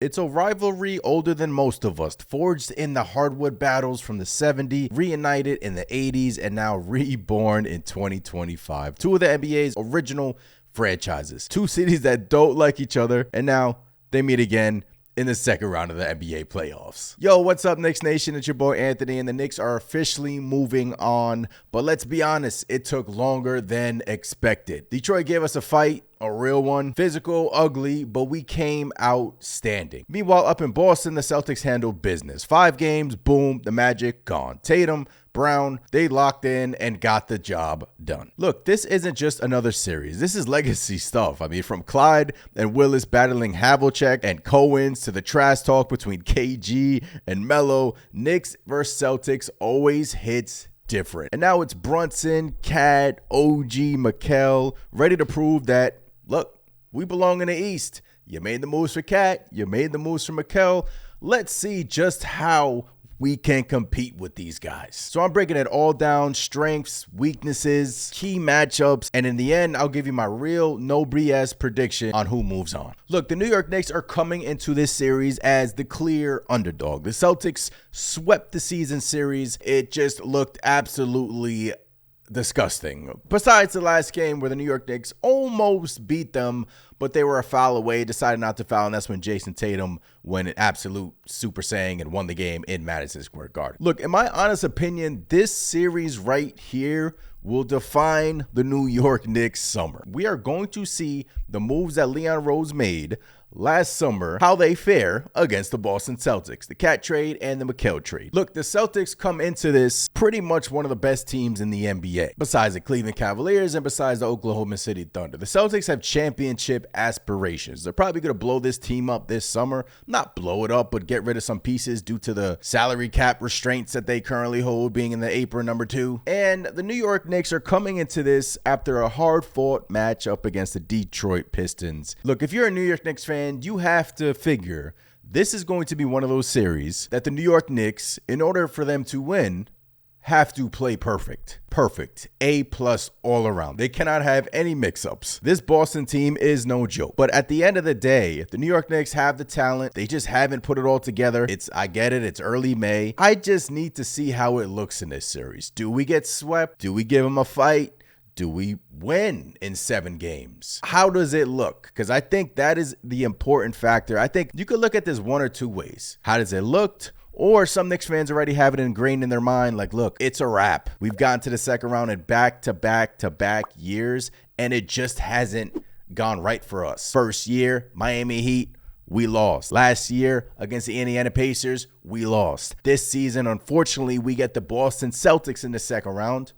It's a rivalry older than most of us, forged in the hardwood battles from the 70s, reunited in the 80s, and now reborn in 2025. Two of the NBA's original franchises. Two cities that don't like each other, and now they meet again in the second round of the NBA playoffs. Yo, what's up, Knicks Nation? It's your boy Anthony, and the Knicks are officially moving on. But let's be honest, it took longer than expected. Detroit gave us a fight, a real one, physical, ugly, but we came out standing. Meanwhile, up in Boston, the Celtics handled business. 5 games, boom, the Magic gone. Tatum, Brown, they locked in and got the job done. Look, this isn't just another series. This is legacy stuff. I mean, from Clyde and Willis battling Havlicek and Cohen's to the trash talk between KG and Melo, Knicks versus Celtics always hits different. And now it's Brunson, Cat, OG, Mikal, ready to prove that, look, we belong in the East. You made the moves for Cat. You made the moves for Mikal. Let's see just how we can compete with these guys. So I'm breaking it all down, strengths, weaknesses, key matchups, and in the end, I'll give you my real no BS prediction on who moves on. Look, the New York Knicks are coming into this series as the clear underdog. The Celtics swept the season series. It just looked absolutely disgusting. Besides the last game where the New York Knicks almost beat them, but they were a foul away, decided not to foul, and that's when Jason Tatum went an absolute Super Saiyan and won the game in Madison Square Garden. Look, in my honest opinion, this series right here will define the New York Knicks summer. We are going to see the moves that Leon Rose made last summer, how they fare against the Boston Celtics, the Cat trade and the Mikal trade. Look, the Celtics come into this pretty much one of the best teams in the NBA, besides the Cleveland Cavaliers and besides the Oklahoma City Thunder. The Celtics have championship aspirations. They're probably going to blow this team up this summer. Not blow it up, but get rid of some pieces due to the salary cap restraints that they currently hold, being in the apron number 2. And the New York Knicks are coming into this after a hard-fought match up against the Detroit Pistons. Look, if you're a New York Knicks fan, you have to figure this is going to be one of those series that the New York Knicks, in order for them to win, have to play perfect. Perfect. A+ all around. They cannot have any mix-ups. This Boston team is no joke. But at the end of the day, the New York Knicks have the talent. They just haven't put it all together. I get it. It's early May. I just need to see how it looks in this series. Do we get swept? Do we give them a fight? Do we win in 7 games? How does it look? Because I think that is the important factor. I think you could look at this one or two ways. How does it look? Or some Knicks fans already have it ingrained in their mind, like, look, it's a wrap. We've gotten to the second round in back-to-back years, and it just hasn't gone right for us. First year, Miami Heat, we lost. Last year, against the Indiana Pacers, we lost. This season, unfortunately, we get the Boston Celtics in the second round.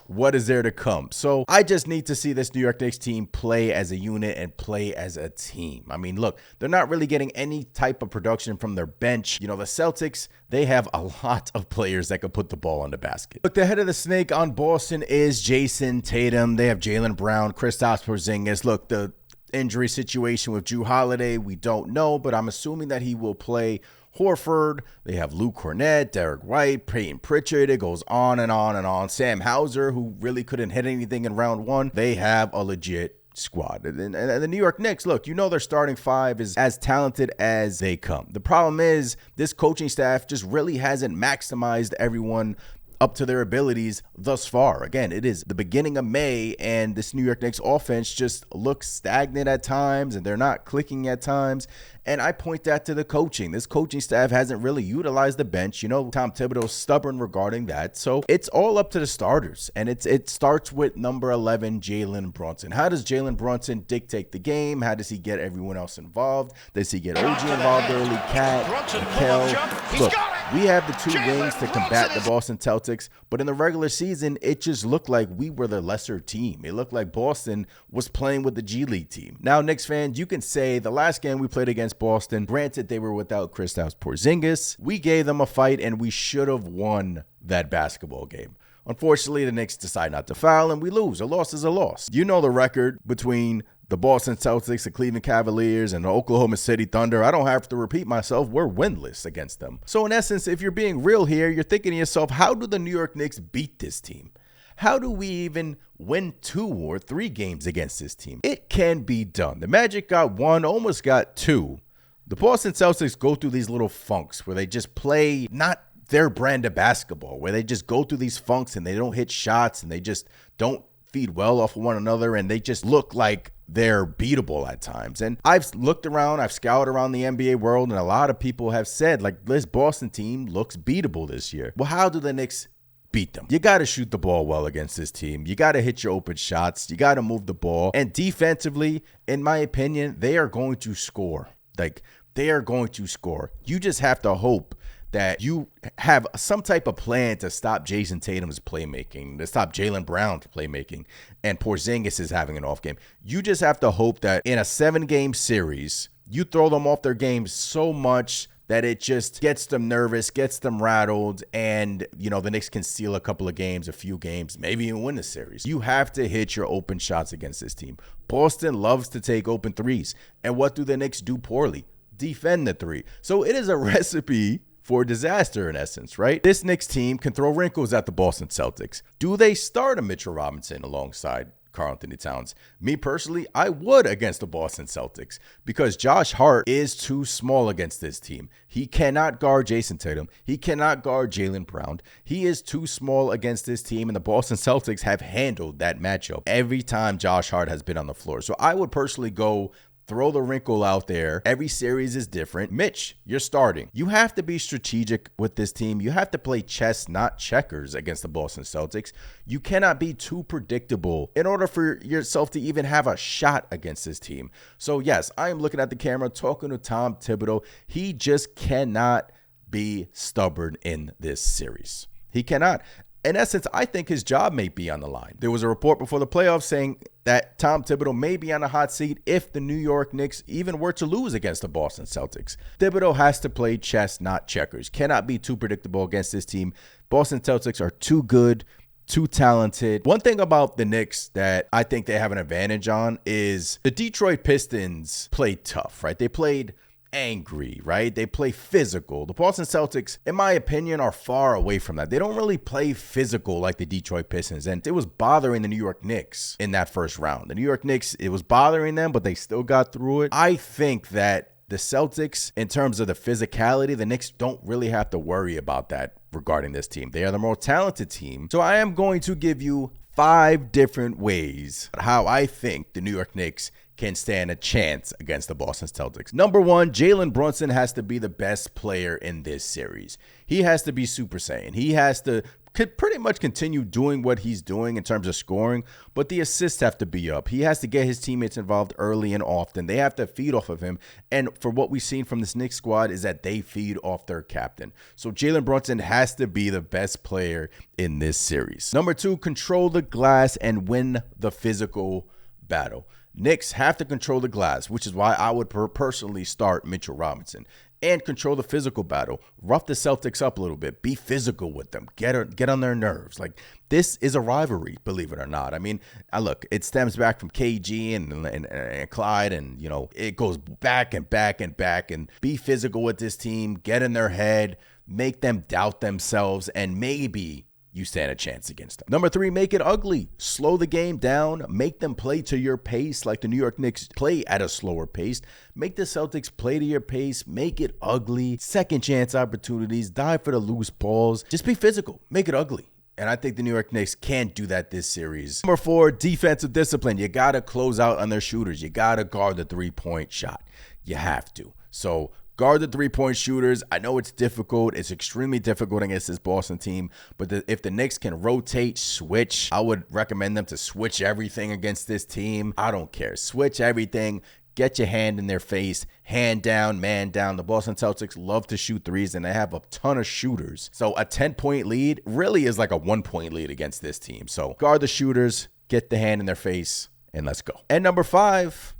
What is there to come? So I just need to see this New York Knicks team play as a unit and play as a team. I mean, look, they're not really getting any type of production from their bench. You know, the Celtics, they have a lot of players that could put the ball in the basket. Look, the head of the snake on Boston is Jason Tatum. They have Jaylen Brown, Kristaps Porzingis. Look, the injury situation with Jrue Holiday, we don't know, but I'm assuming that he will play. Horford, they have Luke Cornett, Derek White, Peyton Pritchard. It goes on and on and on. Sam Hauser, who really couldn't hit anything in round 1. They have a legit squad. And the New York Knicks, look, you know their starting 5 is as talented as they come. The problem is this coaching staff just really hasn't maximized everyone up to their abilities thus far. Again, it is the beginning of May, and this New York Knicks offense just looks stagnant at times, and they're not clicking at times. And I point that to the coaching. This coaching staff hasn't really utilized the bench. You know, Tom Thibodeau's stubborn regarding that. So it's all up to the starters. And it starts with number 11, Jalen Brunson. How does Jalen Brunson dictate the game? How does he get everyone else involved? Does he get OG involved early? Cat, Mikal. Look, we have the 2 wings to combat the Boston Celtics. But in the regular season, it just looked like we were the lesser team. It looked like Boston was playing with the G League team. Now, Knicks fans, you can say the last game we played against Boston, granted they were without Kristaps Porzingis, we gave them a fight and we should have won that basketball game. Unfortunately, the Knicks decide not to foul and we lose. A loss is a loss. You know the record between the Boston Celtics, the Cleveland Cavaliers, and the Oklahoma City Thunder. I don't have to repeat myself. We're winless against them. So in essence, if you're being real here, you're thinking to yourself, how do the New York Knicks beat this team? How do we even win 2 or 3 games against this team? It can be done. The Magic got 1, almost got 2 The Boston Celtics go through these little funks where they just play not their brand of basketball, where they just go through these funks and they don't hit shots and they just don't feed well off of one another, and they just look like they're beatable at times. And I've looked around, I've scoured around the NBA world, and a lot of people have said, like, this Boston team looks beatable this year. Well, how do the Knicks beat them? You got to shoot the ball well against this team. You got to hit your open shots. You got to move the ball. And defensively, in my opinion, they are going to score. Like, they are going to score. You just have to hope that you have some type of plan to stop Jason Tatum's playmaking, to stop Jaylen Brown's playmaking, and Porzingis is having an off game. You just have to hope that in a 7-game series, you throw them off their game so much that it just gets them nervous, gets them rattled, and, you know, the Knicks can steal a couple of games, a few games, maybe even win the series. You have to hit your open shots against this team. Boston loves to take open threes. And what do the Knicks do poorly? Defend the three. So it is a recipe for disaster in essence, right? This Knicks team can throw wrinkles at the Boston Celtics. Do they start a Mitchell Robinson alongside Karl-Anthony Towns? Me personally, I would against the Boston Celtics because Josh Hart is too small against this team. He cannot guard Jason Tatum. He cannot guard Jaylen Brown. He is too small against this team, and the Boston Celtics have handled that matchup every time Josh Hart has been on the floor. So I would personally go throw the wrinkle out there. Every series is different. Mitch, you're starting. You have to be strategic with this team. You have to play chess, not checkers, against the Boston Celtics. You cannot be too predictable in order for yourself to even have a shot against this team. So yes, I am looking at the camera, talking to Tom Thibodeau. He just cannot be stubborn in this series. He cannot. In essence, I think his job may be on the line. There was a report before the playoffs saying that Tom Thibodeau may be on a hot seat if the New York Knicks even were to lose against the Boston Celtics. Thibodeau has to play chess, not checkers. Cannot be too predictable against this team. Boston Celtics are too good, too talented. One thing about the Knicks that I think they have an advantage on is the Detroit Pistons played tough, right? They played angry, right? They play physical. The Boston Celtics, in my opinion, are far away from that. They don't really play physical like the Detroit Pistons, and it was bothering the New York Knicks in that first round. The New York Knicks, it was bothering them, but they still got through it. I think that the Celtics, in terms of the physicality, the Knicks don't really have to worry about that regarding this team. They are the more talented team. So I am going to give you 5 different ways how I think the New York Knicks can stand a chance against the Boston Celtics. Number 1, Jalen Brunson has to be the best player in this series. He has to be Super Saiyan. He has to could pretty much continue doing what he's doing in terms of scoring, but the assists have to be up. He has to get his teammates involved early and often. They have to feed off of him. And for what we've seen from this Knicks squad is that they feed off their captain. So Jalen Brunson has to be the best player in this series. Number 2, control the glass and win the physical battle. Knicks have to control the glass, which is why I would personally start Mitchell Robinson. And control the physical battle. Rough the Celtics up a little bit. Be physical with them. Get on their nerves. Like, this is a rivalry, believe it or not. I mean, look, it stems back from KG and Clyde, and, you know, it goes back and back and back. And be physical with this team. Get in their head. Make them doubt themselves. And maybe you stand a chance against them. Number 3, make it ugly. Slow the game down. Make them play to your pace like the New York Knicks play at a slower pace. Make the Celtics play to your pace. Make it ugly. Second chance opportunities. Die for the loose balls. Just be physical. Make it ugly. And I think the New York Knicks can't do that this series. Number 4, defensive discipline. You got to close out on their shooters. You got to guard the 3-point shot. You have to. So guard the 3-point shooters. I know it's difficult. It's extremely difficult against this Boston team. But if the Knicks can rotate, switch, I would recommend them to switch everything against this team. I don't care. Switch everything. Get your hand in their face. Hand down, man down. The Boston Celtics love to shoot threes, and they have a ton of shooters. So a 10-point lead really is like a 1-point lead against this team. So guard the shooters, get the hand in their face, and let's go. And number 5,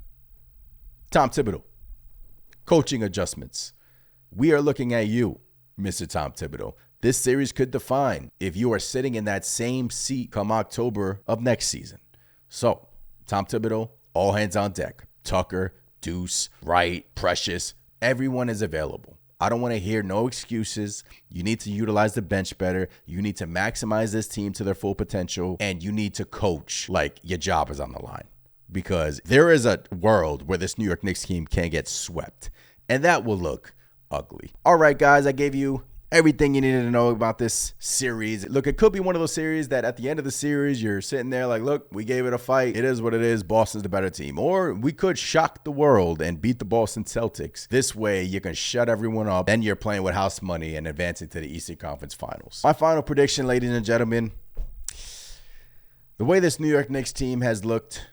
Tom Thibodeau. Coaching adjustments. We are looking at you, Mr. Tom Thibodeau. This series could define if you are sitting in that same seat come October of next season. So, Tom Thibodeau, all hands on deck. Tucker, Deuce, Wright, Precious, everyone is available. I don't want to hear no excuses. You need to utilize the bench better. You need to maximize this team to their full potential, and you need to coach like your job is on the line. Because there is a world where this New York Knicks team can get swept. and that will look ugly. All right, guys, I gave you everything you needed to know about this series. Look, it could be one of those series that at the end of the series, you're sitting there like, look, we gave it a fight. It is what it is. Boston's the better team. Or we could shock the world and beat the Boston Celtics. This way, you can shut everyone up. Then you're playing with house money and advancing to the Eastern Conference Finals. My final prediction, ladies and gentlemen, the way this New York Knicks team has looked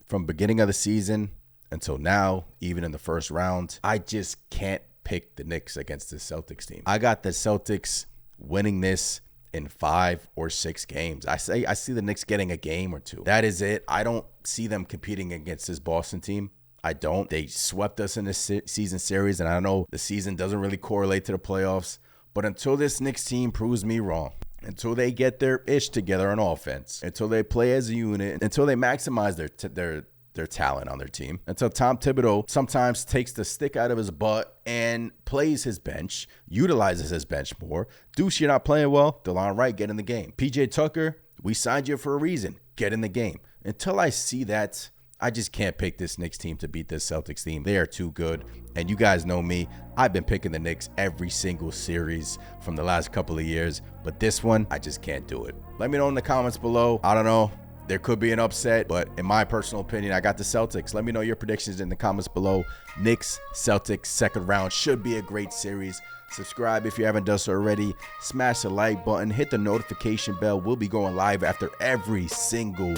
from beginning of the season until now, even in the first round, I just can't pick the Knicks against the Celtics team. I got the Celtics winning this in 5 or 6 games. I see the Knicks getting a game or 2. That is it. I don't see them competing against this Boston team. I don't. They swept us in this season series, and I know the season doesn't really correlate to the playoffs, but until this Knicks team proves me wrong, until they get their ish together on offense, until they play as a unit, until they maximize their talent on their team, until Tom Thibodeau sometimes takes the stick out of his butt and plays his bench, utilizes his bench more. Deuce, you're not playing well. DeLon Wright, get in the game. PJ Tucker, we signed you for a reason. Get in the game. Until I see that, I just can't pick this Knicks team to beat this Celtics team. They are too good. And you guys know me. I've been picking the Knicks every single series from the last couple of years. But this one, I just can't do it. Let me know in the comments below. I don't know. There could be an upset, but in my personal opinion, I got the Celtics. Let me know your predictions in the comments below. Knicks, Celtics, second round should be a great series. Subscribe if you haven't done so already. Smash the like button. Hit the notification bell. We'll be going live after every single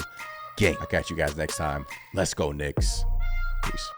game. I'll catch you guys next time. Let's go, Knicks. Peace.